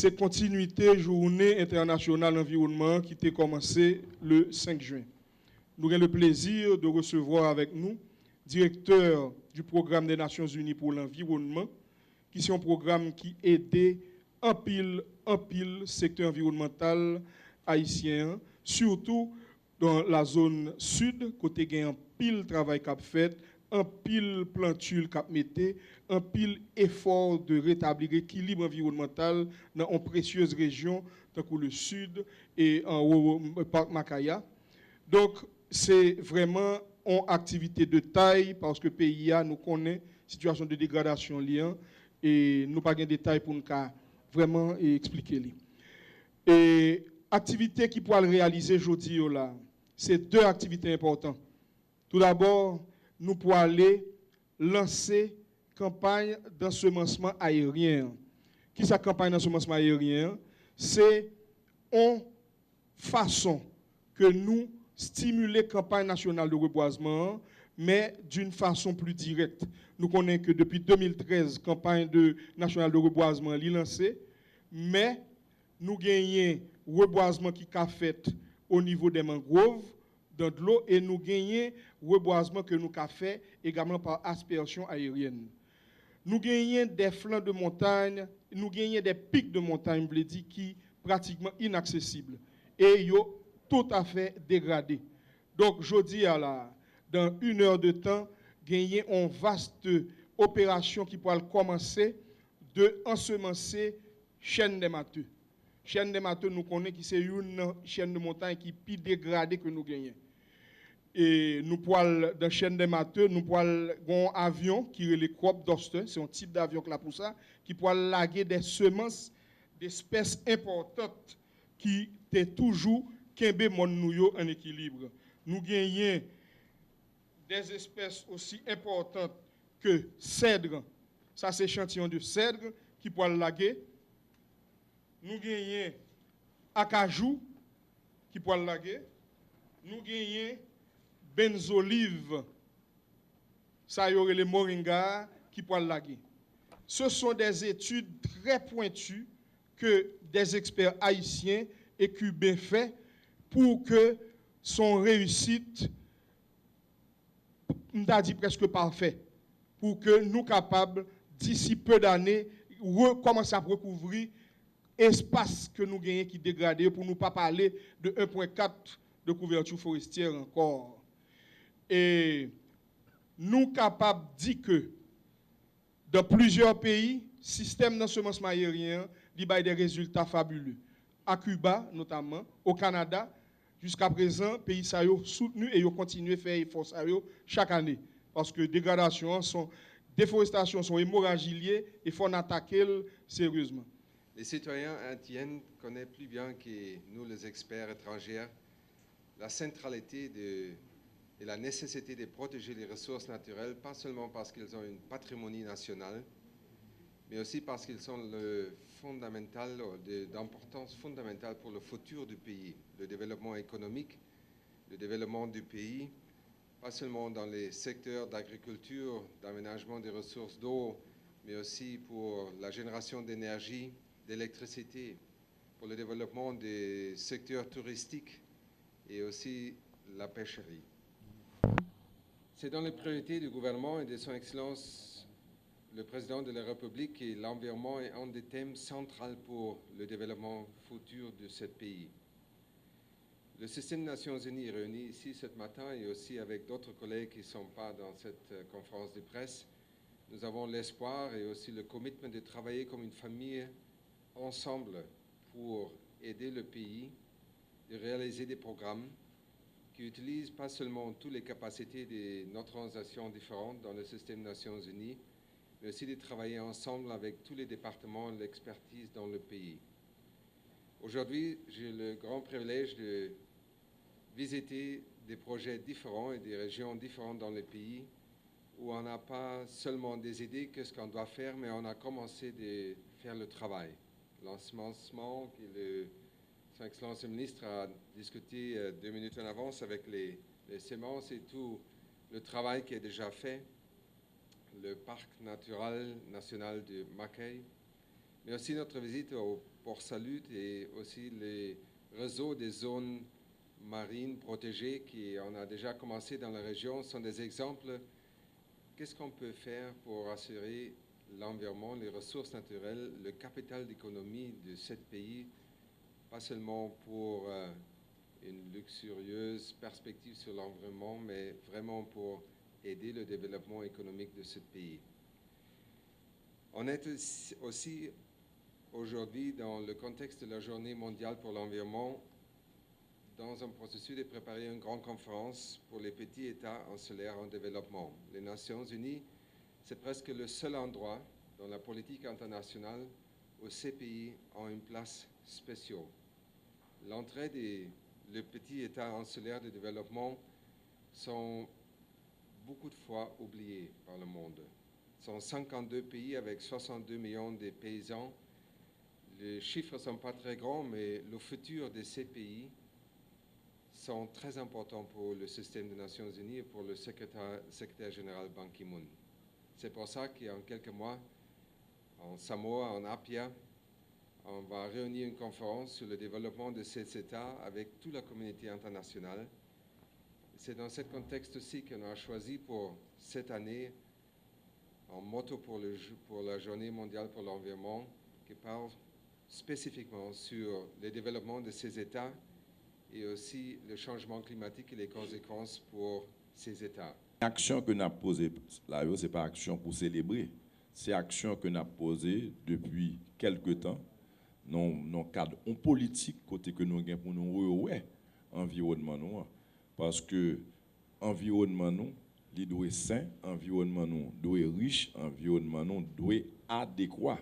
c'est continuité journée internationale environnement qui a commencé le 5 juin. Nous avons le plaisir de recevoir avec nous directeur du programme des Nations Unies pour l'environnement, qui est un programme qui aide en pile secteur environnemental haïtien, surtout dans la zone sud, côté gain un pile travail qu'a fait, un pile plantule qu'a metté, un pile effort de rétablir l'équilibre environnemental dans une précieuse région, tant que le sud et en haut, parc Macaya. Donc, c'est vraiment une activité de taille parce que le pays nous connaît situation de dégradation liée et nous pas de détails pour nous vraiment expliquer. Et activité qui pourra réaliser aujourd'hui là, c'est deux activités importantes. Tout d'abord, nous pourrons aller lancer campagne d'ensemencement aérien. Qui est cette campagne d'ensemencement aérien? C'est une façon que nous stimuler la campagne nationale de reboisement, mais d'une façon plus directe. Nous connaissons que depuis 2013, la campagne nationale de reboisement est lancée, mais nous gagnons reboisement qui est fait au niveau des mangroves, dans de l'eau, et nous gagnons reboisement que nous avons fait également par aspersion aérienne. Nous gagnons des flancs de montagne, nous gagnons des pics de montagne, qui sont pratiquement inaccessibles. Et ils sont tout à fait dégradés. Donc, je dis dans 1 heure de temps, gagner une vaste opération qui pourra commencer de ensemencer chaîne des matheux. Chaîne des matheux, nous connaissons que c'est une chaîne de montagne qui est plus dégradée que nous gagnons. Et nous pourrons, dans chaîne des matheux, nous pourrons un avion qui est le crop duster, c'est un type d'avion là pour ça, qui pourra laguer des semences d'espèces importantes qui étaient toujours kembe mon nou en équilibre. Nous gagnons des espèces aussi importantes que cèdre. Ça, c'est échantillon de cèdre qui pourra le laguer. Nous gagnons acajou qui pourra le laguer. Nous gagnons benzolive. Ça y aurait les moringa qui pourra le laguer. Ce sont des études très pointues que des experts haïtiens et cubains font pour que son réussite, on a dit presque parfait, pour que nous capables, d'ici peu d'années, recommencer à recouvrir l'espace que nous gagnons qui est dégradé, pour ne pas parler de 1,4 de couverture forestière encore. Et nous capables de dire que dans plusieurs pays, le système d'ensemencement aérien a des résultats fabuleux. À Cuba, notamment, au Canada, jusqu'à présent, le pays a soutenu et continue à faire efforts chaque année. Parce que dégradation, déforestation sont hémorragie liées et il faut attaquer sérieusement. Les citoyens haïtiens connaissent plus bien que nous, les experts étrangers, la centralité et la nécessité de protéger les ressources naturelles, pas seulement parce qu'ils ont un patrimoine national, mais aussi parce qu'ils sont d'importance fondamentale pour le futur du pays, le développement économique, le développement du pays, pas seulement dans les secteurs d'agriculture, d'aménagement des ressources d'eau, mais aussi pour la génération d'énergie, d'électricité, pour le développement des secteurs touristiques et aussi la pêcherie. C'est dans les priorités du gouvernement et de son Excellence le président de la République et l'environnement est un des thèmes centraux pour le développement futur de ce pays. Le système des Nations Unies réuni ici ce matin et aussi avec d'autres collègues qui ne sont pas dans cette conférence de presse, nous avons l'espoir et aussi le commitment de travailler comme une famille ensemble pour aider le pays de réaliser des programmes qui utilisent pas seulement toutes les capacités de notre organisation différentes dans le système des Nations Unies, mais aussi de travailler ensemble avec tous les départements et l'expertise dans le pays. Aujourd'hui, j'ai le grand privilège de visiter des projets différents et des régions différentes dans le pays où on n'a pas seulement des idées de ce qu'on doit faire, mais on a commencé à faire le travail. L'ensemencement que Son Excellence le ministre a discuté 2 minutes en avance avec les semences et tout le travail qui est déjà fait. Le parc naturel national de Mackay, mais aussi notre visite au Port Salut et aussi les réseaux des zones marines protégées qui on a déjà commencé dans la région sont des exemples. Qu'est-ce qu'on peut faire pour assurer l'environnement, les ressources naturelles, le capital d'économie de ce pays, pas seulement pour une luxurieuse perspective sur l'environnement, mais vraiment pour aider le développement économique de ce pays. On est aussi aujourd'hui dans le contexte de la Journée mondiale pour l'environnement, dans un processus de préparer une grande conférence pour les petits États insulaires en développement. Les Nations Unies, c'est presque le seul endroit dans la politique internationale où ces pays ont une place spéciale. L'entrée des petits États insulaires de développement sont beaucoup de fois oubliés par le monde. Ce sont 52 pays avec 62 millions de paysans. Les chiffres ne sont pas très grands, mais le futur de ces pays sont très importants pour le système des Nations Unies et pour le secrétaire général Ban Ki-moon. C'est pour ça qu'en quelques mois, en Samoa, en Apia, on va réunir une conférence sur le développement de ces États avec toute la communauté internationale. C'est dans ce contexte aussi qu'on a choisi pour cette année un motto pour la Journée mondiale pour l'environnement qui parle spécifiquement sur le développement de ces États et aussi le changement climatique et les conséquences pour ces États. L'action que nous avons posée là, ce n'est pas action pour célébrer, c'est action que nous avons posée depuis quelque temps dans le cadre politique côté que nous avons pour nous ouais, environnement nous. Parce que environnement nous, il doit être sain, environnement nous doit être riche, environnement nous doit être adéquat.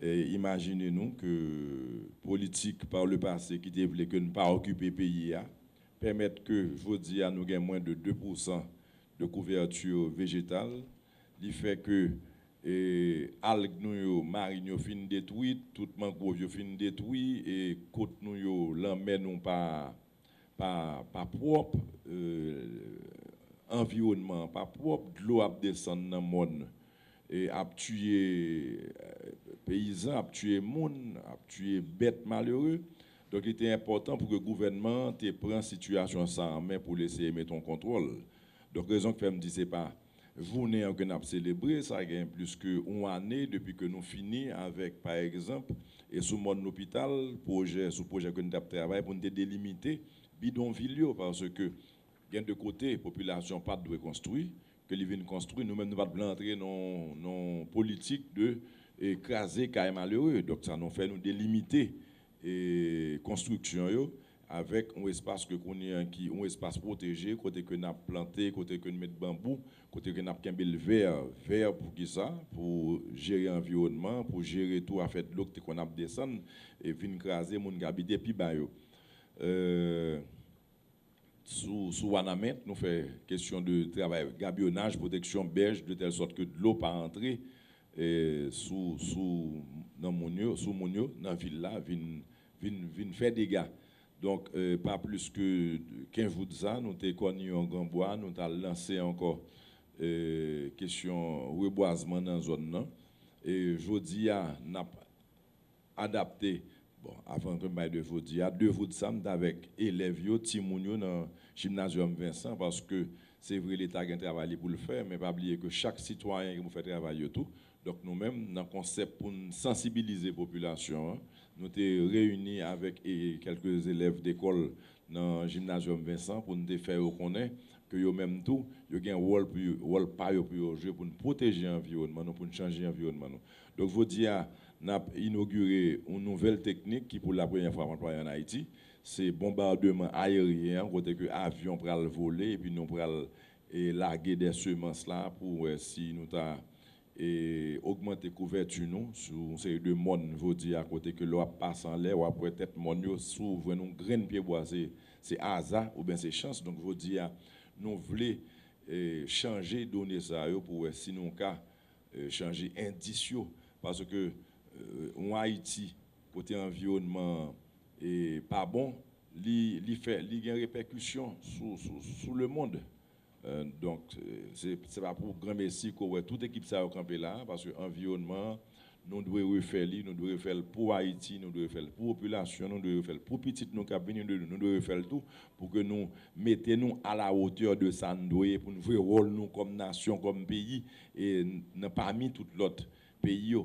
Imaginez-nous que politique par le passé qui voulait que nous pas occuper pays permettre que je dis à nous gagnons moins de 2% de couverture végétale, il fait que algues nous marines fin détruites, tout mangrove fin détruit et côte nous l'emmène nous pas propre, environnement pas propre, de l'eau a descendre dans le monde et a tué paysans, a tué monde, a tué bêtes malheureux. Donc il était important pour que le gouvernement prenne la situation ça en main pour laisser mettre en contrôle. Donc raison que me dit c'est pas vous n'avez que nous célébrer ça gagne plus que une année depuis que nous finissons avec par exemple et sous mon hôpital projet que nous avons travaillé pour nous délimiter bidonville parce que gain de côté population pas de construire que les viennent construire nous-mêmes nous pas entrer dans politique de écraser quand même malheureux donc ça nous fait nous délimiter et construction yo avec un espace que connaît qui un espace protégé côté que n'a planté côté que nous mettre bambou côté que n'a kembel vert pour qui ça pour gérer environnement pour gérer tout à fait l'eau qu'on a descendre et venir craser mon habiter puis ba yo sous Wanamet nous fait question de travail gabionnage protection berge de telle sorte que de l'eau pas entrer sous dans monio sous monio dans ville là vinn faire dégâts. Donc, pas plus que 15 jours de ça, nous avons connu en Grand Bois, nous avons lancé encore question reboisement dans la zone. Et jeudi, nous avons adapté, bon, avant que je de jeudi, 2 jours de ça, avec élèves, Timounio, dans le gymnasium Vincent, parce que c'est vrai, l'État a travaillé pour le faire, mais pas oublier que chaque citoyen qui vous fait travailler tout. Donc, nous-mêmes, dans le concept pour sensibiliser la population, nous sommes réunis avec quelques élèves d'école dans le gymnasium Vincent pour nous faire reconnaître que eux-mêmes tout, ils ont un rôle pour jouer pour nous protéger l'environnement, pour nous changer l'environnement. Donc, je vous dis, nous avons inauguré une nouvelle technique qui, pour la première fois, employée en Haïti, c'est bombardement aérien, côté que l'avion pour le voler et puis nous pour larguer des semences là pour si nous avons et augmenter couverture nous sur une série de monde vous dire à côté que l'eau passe en l'air ou après tête monde s'ouvre nous graine pied bois c'est hasard ou bien c'est chance donc vous dire nous voulons changer donner ça pour si nous cas changer indicieux parce que en Haïti côté environnement et pas bon li fait li gain répercussion sur le monde. Donc, c'est pas pour grand merci que toute équipe ça a campé là, parce que l'environnement, nous devons refaire, nous devons faire pour Haïti, nous devons faire pour la population, nous devons faire pour petit nous qui venir de nous devons faire tout pour que nous mettons à la hauteur de ça, pour nous jouer rôle nous comme nation, comme pays et parmi tout l'autre pays.